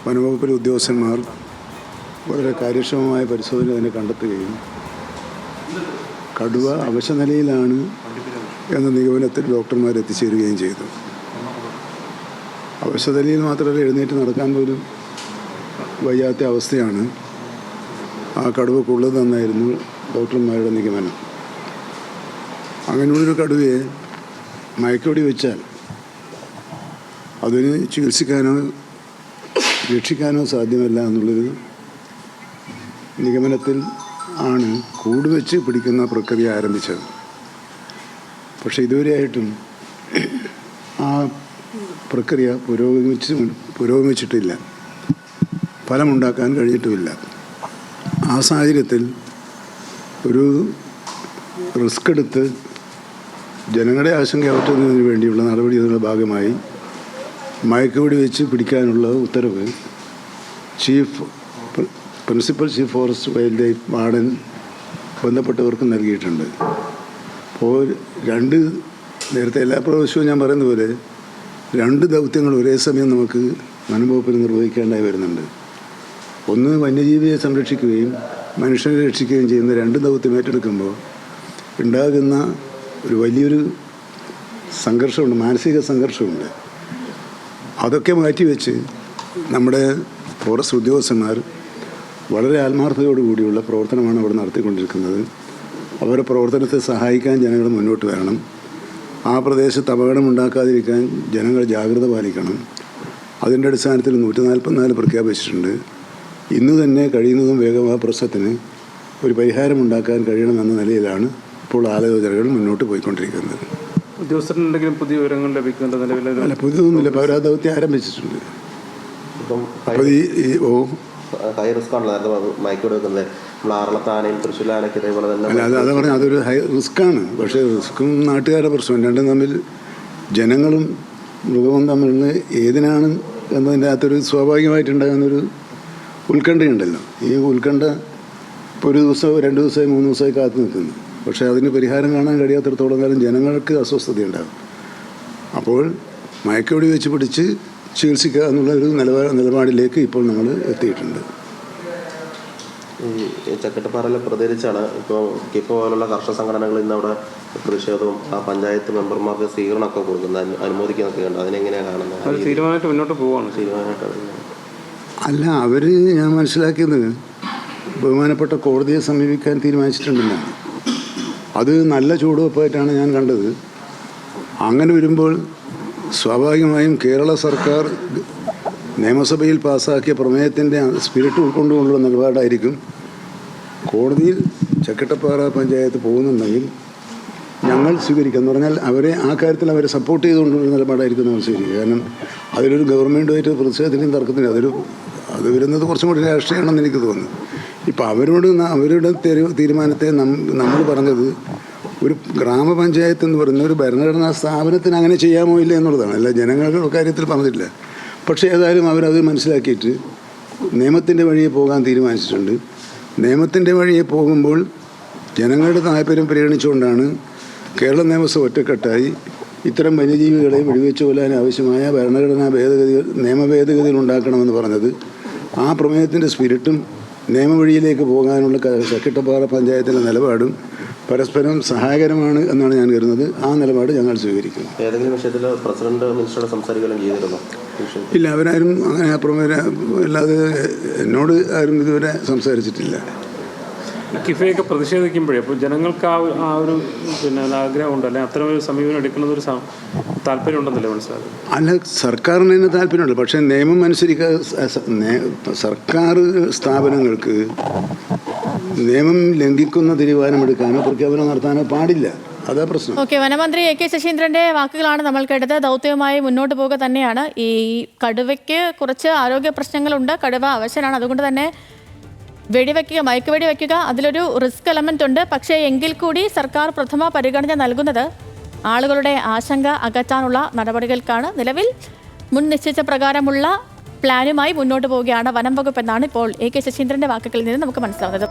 വനംവകുപ്പിലെ ഉദ്യോഗസ്ഥന്മാർ വളരെ കാര്യക്ഷമമായ പരിശോധന തന്നെ കണ്ടെത്തുകയും കടുവ അവശനിലയിലാണ് എന്ന നിഗമനത്തിൽ ഡോക്ടർമാർ എത്തിച്ചേരുകയും ചെയ്തു. അവശനിലയിൽ മാത്രമല്ല, എഴുന്നേറ്റ് നടക്കാൻ പോലും വയ്യാത്ത അവസ്ഥയാണ് ആ കടുവക്കുള്ളതെന്നായിരുന്നു ഡോക്ടർമാരുടെ നിഗമനം. അങ്ങനെയുള്ളൊരു കടുവയെ മയക്കുവെടി വെച്ചാൽ അതിന് ചികിത്സിക്കാനോ രക്ഷിക്കാനോ സാധ്യമല്ല എന്നുള്ളൊരു നിഗമനത്തിൽ ആണ് കൂട് വെച്ച് പിടിക്കുന്ന പ്രക്രിയ ആരംഭിച്ചത്. പക്ഷേ ഇതുവരെയായിട്ടും ആ പ്രക്രിയ പുരോഗമിച്ചിട്ടില്ല, ഫലമുണ്ടാക്കാൻ കഴിഞ്ഞിട്ടുമില്ല. ആ സാഹചര്യത്തിൽ ഒരു റിസ്ക് എടുത്ത് ജനങ്ങളുടെ ആശങ്ക അകറ്റുന്നതിന് വേണ്ടിയുള്ള നടപടികളുടെ ഭാഗമായി മയക്കുവെടി വെച്ച് പിടിക്കാനുള്ള ഉത്തരവ് principal chief forest wildlife warden ബന്ധപ്പെട്ടവർക്ക് നൽകിയിട്ടുണ്ട്. അപ്പോൾ നേരത്തെ എല്ലാ പ്രാവശ്യവും ഞാൻ പറയുന്ന പോലെ 2 ദൗത്യങ്ങൾ ഒരേ സമയം നമുക്ക് വനംവകുപ്പിൽ നിർവഹിക്കേണ്ടതായി വരുന്നുണ്ട്. ഒന്ന്, വന്യജീവിയെ സംരക്ഷിക്കുകയും മനുഷ്യനെ രക്ഷിക്കുകയും ചെയ്യുന്ന 2 ദൗത്യം ഏറ്റെടുക്കുമ്പോൾ ഉണ്ടാകുന്ന ഒരു വലിയൊരു സംഘർഷമുണ്ട്, മാനസിക സംഘർഷമുണ്ട്. അതൊക്കെ മാറ്റിവെച്ച് നമ്മുടെ ഫോറസ്റ്റ് ഉദ്യോഗസ്ഥന്മാർ വളരെ ആത്മാർത്ഥതയോടുകൂടിയുള്ള പ്രവർത്തനമാണ് അവിടെ നടത്തിക്കൊണ്ടിരിക്കുന്നത്. അവരുടെ പ്രവർത്തനത്തെ സഹായിക്കാൻ ജനങ്ങൾ മുന്നോട്ട് വരണം. ആ പ്രദേശത്ത് അപകടമുണ്ടാക്കാതിരിക്കാൻ ജനങ്ങൾ ജാഗ്രത പാലിക്കണം. അതിൻ്റെ അടിസ്ഥാനത്തിൽ 144 പ്രഖ്യാപിച്ചിട്ടുണ്ട്. ഇന്ന് തന്നെ കഴിയുന്നതും വേഗം ആ പ്രശ്നത്തിന് ഒരു പരിഹാരമുണ്ടാക്കാൻ കഴിയണമെന്ന നിലയിലാണ് ഇപ്പോൾ ആലോചനകൾ മുന്നോട്ട് പോയിക്കൊണ്ടിരിക്കുന്നത്. ഉദ്യോഗസ്ഥരുണ്ടെങ്കിലും പുതിയ വിവരങ്ങൾ ലഭിക്കേണ്ട നിലവിൽ അല്ല, പുതിയതൊന്നുമില്ല. പൗരാദൗത്യം ആരംഭിച്ചിട്ടുണ്ട്. ഹൈ റിസ്ക് ആണല്ലോ മയക്കോട് വെക്കുന്നത്. നമ്മൾ ആറളത്താനയും തൃശ്ശൂലാനൊക്കെ ഇതേപോലെ തന്നെ. അല്ല, അത് പറഞ്ഞാൽ അതൊരു ഹൈ റിസ്ക്കാണ്. പക്ഷേ റിസ്ക്കും നാട്ടുകാരുടെ പ്രശ്നം, രണ്ടും തമ്മിൽ ജനങ്ങളും മൃഗവും തമ്മിൽ ഏതിനാണ് എന്നതിൻ്റെ അകത്തൊരു സ്വാഭാവികമായിട്ടുണ്ടാകുന്നൊരു ഉത്കണ്ഠയുണ്ടല്ലോ. ഈ ഉത്കണ്ഠ ഇപ്പോൾ 1 ദിവസം 2 ദിവസമായി 3 ദിവസമായി കാത്തു നിൽക്കുന്നു. പക്ഷേ അതിന് പരിഹാരം കാണാൻ കഴിയാത്തിടത്തോളം കാലം ജനങ്ങൾക്ക് അസ്വസ്ഥതയുണ്ടാകും. അപ്പോൾ മയക്കുവെടി വെച്ച് പിടിച്ച് ചികിത്സിക്കുക എന്നുള്ളൊരു നിലപാടിലേക്ക് ഇപ്പോൾ നമ്മൾ എത്തിയിട്ടുണ്ട്. ഈ ചക്കട്ടപ്പാറയിൽ പ്രതികരിച്ചാണ് ഇപ്പോൾ കിഫ് പോലുള്ള കർഷക സംഘടനകൾ ഇന്ന് അവിടെ പ്രതിഷേധവും ആ പഞ്ചായത്ത് മെമ്പർമാർക്ക് സ്വീകരണമൊക്കെ കൊടുക്കുന്നത് അനുമോദിക്കുന്നൊക്കെ ഉണ്ട്. അതിനെങ്ങനെയാണ് കാണുന്നത്? തീരുമാനമായിട്ട് മുന്നോട്ട് പോവുകയാണ്. അല്ല, അവർ ഞാൻ മനസ്സിലാക്കിയത് ബഹുമാനപ്പെട്ട കോടതിയെ സമീപിക്കാൻ തീരുമാനിച്ചിട്ടുണ്ടെന്നാണ്. അത് നല്ല ചുവടുവെപ്പായിട്ടാണ് ഞാൻ കണ്ടത്. അങ്ങനെ വരുമ്പോൾ സ്വാഭാവികമായും കേരള സർക്കാർ നിയമസഭയിൽ പാസ്സാക്കിയ പ്രമേയത്തിൻ്റെ സ്പിരിറ്റ് ഉൾക്കൊണ്ടുകൊണ്ടുള്ള നിലപാടായിരിക്കും കോടതിയിൽ ചക്കട്ടപ്പാറ പഞ്ചായത്ത് പോകുന്നുണ്ടെങ്കിൽ ഞങ്ങൾ സ്വീകരിക്കുക എന്ന് പറഞ്ഞാൽ ആ കാര്യത്തിൽ അവരെ സപ്പോർട്ട് ചെയ്തുകൊണ്ടുള്ള നിലപാടായിരിക്കും നമ്മൾ സ്വീകരിക്കുക. കാരണം അതിലൊരു ഗവൺമെൻറ്റുമായിട്ട് പ്രതിഷേധത്തിനും തർക്കത്തിനും അത് വരുന്നത് കുറച്ചും കൂടി രാഷ്ട്രീയമാണെന്ന് എനിക്ക് തോന്നുന്നു. ഇപ്പം അവരുടെ തീരുമാനത്തെ നമ്മൾ പറഞ്ഞത് ഒരു ഗ്രാമപഞ്ചായത്ത് എന്ന് പറയുന്ന ഒരു ഭരണഘടനാ സ്ഥാപനത്തിന് അങ്ങനെ ചെയ്യാമോ ഇല്ല എന്നുള്ളതാണ്. അല്ല, ജനങ്ങളുടെ കാര്യത്തിൽ പറഞ്ഞിട്ടില്ല. പക്ഷേ ഏതായാലും അവരത് മനസ്സിലാക്കിയിട്ട് നിയമത്തിൻ്റെ വഴിയെ പോകാൻ തീരുമാനിച്ചിട്ടുണ്ട്. നിയമത്തിൻ്റെ വഴിയെ പോകുമ്പോൾ ജനങ്ങളുടെ താല്പര്യം പരിഗണിച്ചുകൊണ്ടാണ് കേരള നിയമസഭ ഒറ്റക്കെട്ടായി ഇത്തരം വന്യജീവികളെ വെടിവെച്ച് കൊല്ലാൻ ആവശ്യമായ ഭരണഘടനാ നിയമ ഭേദഗതികൾ ഉണ്ടാക്കണമെന്ന് പറഞ്ഞത്. ആ പ്രമേയത്തിൻ്റെ സ്പിരിറ്റും നിയമവഴിയിലേക്ക് പോകാനുള്ള ചക്കട്ടപ്പാറ പഞ്ചായത്തിൻ്റെ നിലപാടും പരസ്പരം സഹായകരമാണ് എന്നാണ് ഞാൻ കരുതുന്നത്. ആ നിലപാട് ഞങ്ങൾ സ്വീകരിക്കും. ഏതെങ്കിലും വിഷയത്തിൽ പ്രസിഡന്റ് മിനിസ്റ്ററോട് സംസാരിക്കുകയും ചെയ്തിരുന്നോ? ഇല്ല, അവരാരും അങ്ങനെ അല്ലാതെ എന്നോട് ആരും ഇതുവരെ സംസാരിച്ചിട്ടില്ല. കിഫയൊക്കെ പ്രതിഷേധിക്കുമ്പോഴേ അപ്പോൾ ജനങ്ങൾക്ക് ആ ഒരു ആഗ്രഹമുണ്ട്, അല്ലെങ്കിൽ അത്തരം ഒരു സമീപനം എടുക്കുന്നതൊരു താല്പര്യമുണ്ടെന്നല്ലേ മനസ്സിലാകും? അല്ല, സർക്കാരിന് തന്നെ താല്പര്യമുണ്ട്. പക്ഷേ നിയമം സർക്കാർ സ്ഥാപനങ്ങൾക്ക് നിയമം ലംഘിക്കുന്ന തീരുമാനമെടുക്കാനോ പ്രഖ്യാപനം നടത്താനോ പാടില്ല. അതാ പ്രശ്നം. ഓക്കെ, വനമന്ത്രി AK ശശീന്ദ്രന്റെ വാക്കുകളാണ് നമ്മൾ കേട്ടത്. ദൗത്യവുമായി മുന്നോട്ട് പോവുക തന്നെയാണ്. ഈ കടുവയ്ക്ക് കുറച്ച് ആരോഗ്യ പ്രശ്നങ്ങളുണ്ട്. കടുവ അവശനാണ്. അതുകൊണ്ട് തന്നെ മയക്കുവെടി വയ്ക്കുക അതിലൊരു റിസ്ക് എലമെന്റ് ഉണ്ട്. പക്ഷേ എങ്കിൽ കൂടി സർക്കാർ പ്രഥമ പരിഗണന നൽകുന്നത് ആളുകളുടെ ആശങ്ക അകറ്റാനുള്ള നടപടികൾക്കാണ്. നിലവിൽ മുൻ നിശ്ചയിച്ച പ്രകാരമുള്ള പ്ലാനുമായി മുന്നോട്ട് പോവുകയാണ് വനം വകുപ്പ് എന്നാണ് ഇപ്പോൾ AK ശശീന്ദ്രന്റെ വാക്കുകളിൽ നിന്ന് നമുക്ക് മനസ്സിലാവുന്നത്.